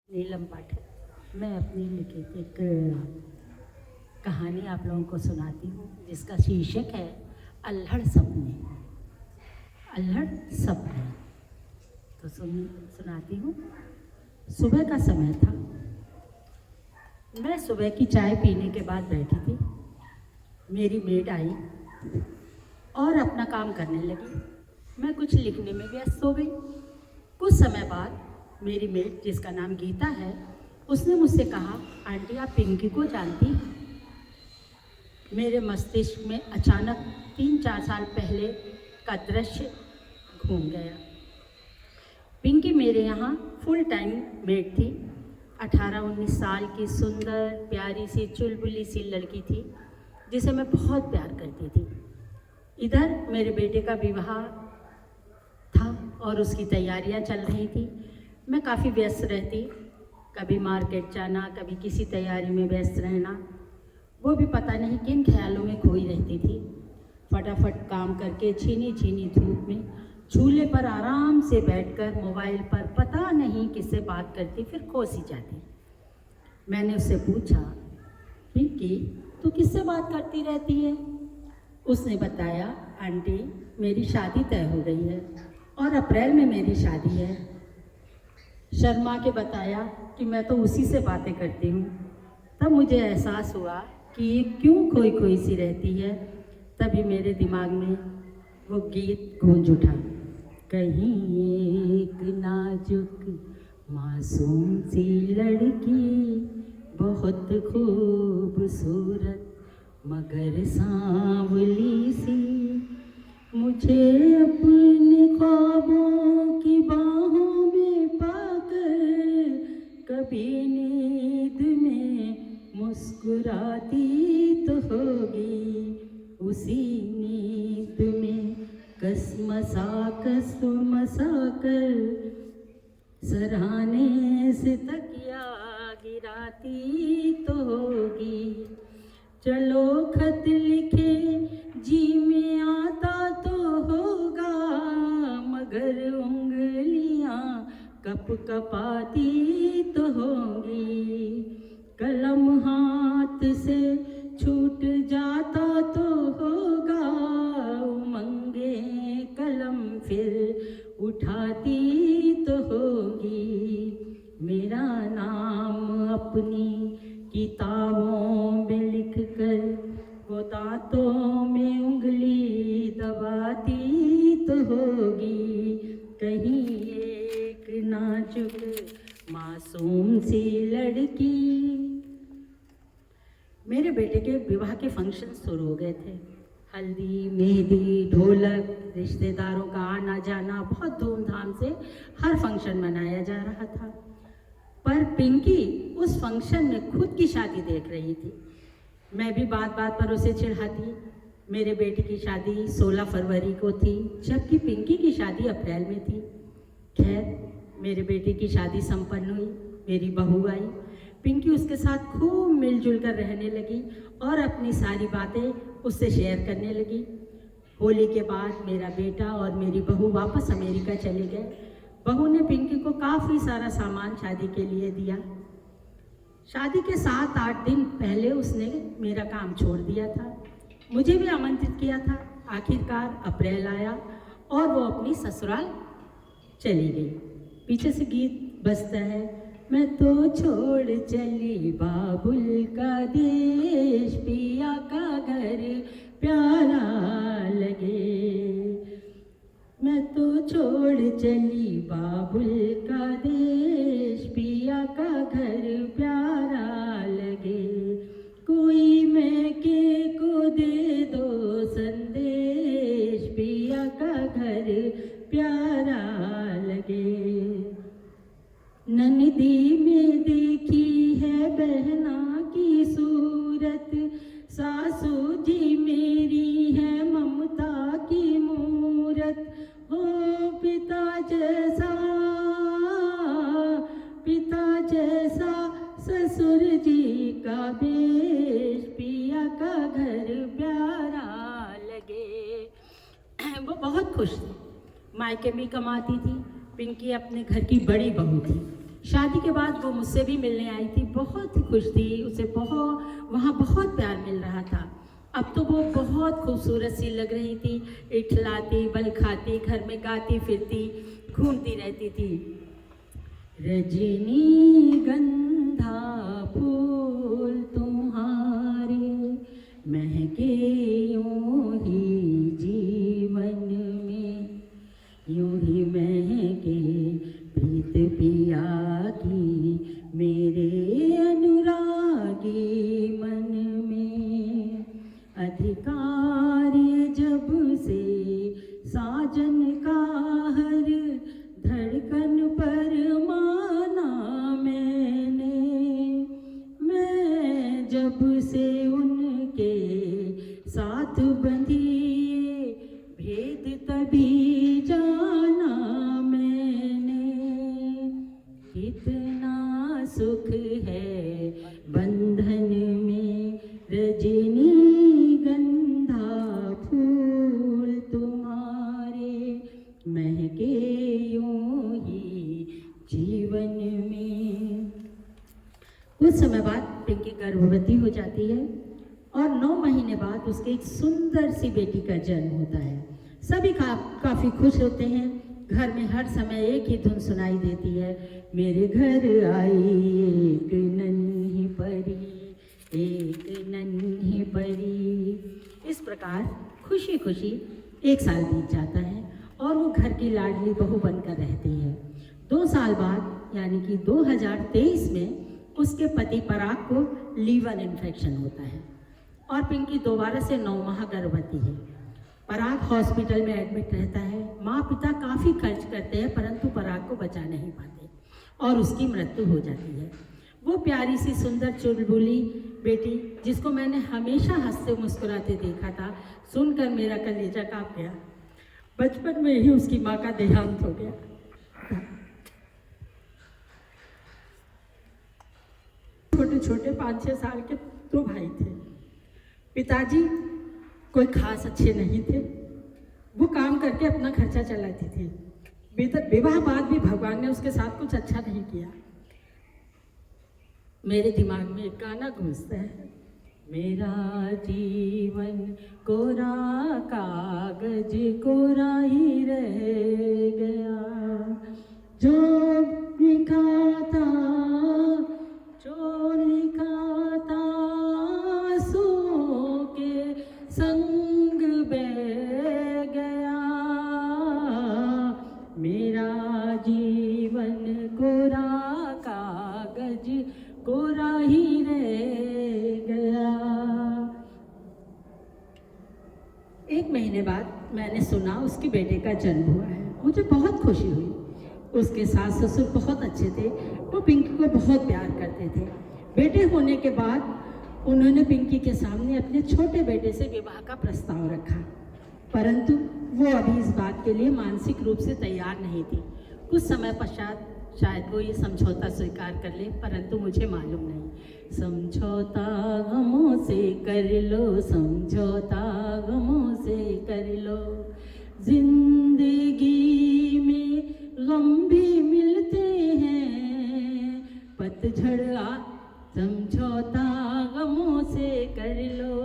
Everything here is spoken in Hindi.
नीलम पाठक। मैं अपनी लिखित एक कहानी आप लोगों को सुनाती हूँ जिसका शीर्षक है अल्हड़ सपने। अल्हड़ सपने। तो सुनाती हूँ। सुबह का समय था। मैं सुबह की चाय पीने के बाद बैठी थी। मेरी मेड आई और अपना काम करने लगी। मैं कुछ लिखने में व्यस्त हो गई। कुछ समय बाद मेरी मेड, जिसका नाम गीता है, उसने मुझसे कहा, आंटी आप पिंकी को जानती हैं? मेरे मस्तिष्क में अचानक 3-4 साल पहले का दृश्य घूम गया। पिंकी मेरे यहाँ फुल टाइम मेड थी। 18-19 साल की सुंदर प्यारी सी चुलबुली सी लड़की थी जिसे मैं बहुत प्यार करती थी। इधर मेरे बेटे का विवाह था और उसकी तैयारियां चल रही थी। मैं काफ़ी व्यस्त रहती, कभी मार्केट जाना, कभी किसी तैयारी में व्यस्त रहना। वो भी पता नहीं किन ख्यालों में खोई रहती थी। फटाफट काम करके छीनी छीनी धूप में झूले पर आराम से बैठकर मोबाइल पर पता नहीं किससे बात करती, फिर खो सी जाती। मैंने उससे पूछा, पिंकी तू किससे बात करती रहती है? उसने बताया, आंटी मेरी शादी तय हो गई है और अप्रैल में मेरी शादी है। शर्मा के बताया कि मैं तो उसी से बातें करती हूँ। तब मुझे एहसास हुआ कि ये क्यों खोई खोई सी रहती है। तभी मेरे दिमाग में वो गीत गूंज उठा, कहीं एक नाजुक मासूम सी लड़की, बहुत खूबसूरत मगर सांवली सी, मुझे अपने ख्वाबों की बाहों में पाकर कभी नींद में मुस्कुराती तो होगी, उसी नींद में कसमसा कर सराहने से तकिया गिराती तो होगी। चलो खत लिखे जी में आता तो होगा, मगर उंगलियां कप कपाती तो होंगी। कलम हाथ से छूट जाता तो होगा, उमंगे कलम फिर उठाती तो होगी। मेरा नाम अपनी किताबों में लिख कर वो दांतों में उंगली दबाती तो होगी, कहीं एक नाजुक मासूम सी लड़की। मेरे बेटे के विवाह के फंक्शन शुरू हो गए थे। हल्दी, मेहंदी, ढोलक, रिश्तेदारों का आना जाना, बहुत धूमधाम से हर फंक्शन मनाया जा रहा था। पर पिंकी उस फंक्शन में खुद की शादी देख रही थी। मैं भी बात बात पर उसे चिढ़ाती। मेरे बेटे की शादी 16 फरवरी को थी, जबकि पिंकी की शादी अप्रैल में थी। खैर, मेरे बेटे की शादी संपन्न हुई। मेरी बहू आई। पिंकी उसके साथ खूब मिलजुल कर रहने लगी और अपनी सारी बातें उससे शेयर करने लगी। होली के बाद मेरा बेटा और मेरी बहू वापस अमेरिका चले गए। बहू ने पिंकी को काफ़ी सारा सामान शादी के लिए दिया। शादी के 7-8 दिन पहले उसने मेरा काम छोड़ दिया था। मुझे भी आमंत्रित किया था। आखिरकार अप्रैल आया और वो अपनी ससुराल चली गई। पीछे से गीत बजता है, मैं तो छोड़ चली बाबुल का देश, पिया का घर प्यारा लगे। मैं तो छोड़ चली बाबुल का देश, पिया का घर प्यारा लगे। कोई मैके को दे दो संदेश, पिया का घर प्यारा लगे। ननदी में देखी है बहना की सूरत, सासू जी मेरी है ममता की मूरत। हो पिता जैसा ससुर जी का बेश, पिया का घर प्यारा लगे। वो बहुत खुश थी। मायके में कमाती थी। पिंकी अपने घर की बड़ी बहू थी। शादी के बाद वो मुझसे भी मिलने आई थी, बहुत ही खुश थी, उसे वहाँ बहुत प्यार मिल रहा था। अब तो वो बहुत खूबसूरत सी लग रही थी, इठलाती, बल खाती, घर में गाती फिरती, घूमती रहती थी। रजनी गंधा फूल तुम्हारे महके यूं ही जीवन में, यूं ही महके प्रीत पिया की मेरे अनुरागी मन में। अधिकार जब से साजन का हर धड़कन पर माना मैंने, मैं जब से उनके साथ बंधी भेद तभी जाना मैंने। कितना सुख है बंधन में, रजनी गंधा फूल तुम्हारे महके यूं ही जीवन में। कुछ समय बाद पिंकी गर्भवती हो जाती है और 9 महीने बाद उसके एक सुंदर सी बेटी का जन्म होता है। सभी काफ़ी खुश होते हैं। घर में हर समय एक ही धुन सुनाई देती है, मेरे घर आई एक नन्ही परी, एक नन्ही परी। इस प्रकार खुशी खुशी 1 साल बीत जाता है और वो घर की लाडली बहू बनकर रहती है। 2 साल बाद यानी कि 2023 में उसके पति पराग को लीवर इन्फेक्शन होता है और पिंकी दोबारा से 9 माह गर्भवती है। पराग हॉस्पिटल में एडमिट रहता है। माँ पिता काफ़ी खर्च करते हैं परंतु पराग को बचा नहीं पाते और उसकी मृत्यु हो जाती है। वो प्यारी सी सुंदर चुलबुली बेटी जिसको मैंने हमेशा हंसते मुस्कुराते देखा था, सुनकर मेरा कलेजा काँप गया। बचपन में ही उसकी माँ का देहांत हो गया। छोटे छोटे 5-6 साल के 2 भाई थे। पिताजी कोई खास अच्छे नहीं थे, वो काम करके अपना खर्चा चलाती थी। विवाह बाद भी भगवान ने उसके साथ कुछ अच्छा नहीं किया। मेरे दिमाग में एक गाना गूंजता है, मेरा जीवन कोरा कागज कोरा ही रह गया, जो लिखा था आंसुओं के संग बह गया, मेरा जीवन कोरा कागज कोरा ही रह गया। 1 महीने बाद मैंने सुना उसके बेटे का जन्म हुआ है। मुझे बहुत खुशी हुई। उसके सास ससुर बहुत अच्छे थे, वो पिंकी को बहुत प्यार करते थे। बेटे होने के बाद उन्होंने पिंकी के सामने अपने छोटे बेटे से विवाह का प्रस्ताव रखा, परंतु वो अभी इस बात के लिए मानसिक रूप से तैयार नहीं थी। कुछ समय पश्चात शायद वो ये समझौता स्वीकार कर ले, परंतु मुझे मालूम नहीं। समझौता गमों से कर लो, समझौता गमों से कर लो, जिंदगी में गम भी मिलते हैं, पतझड़ समझौता गमों से कर लो।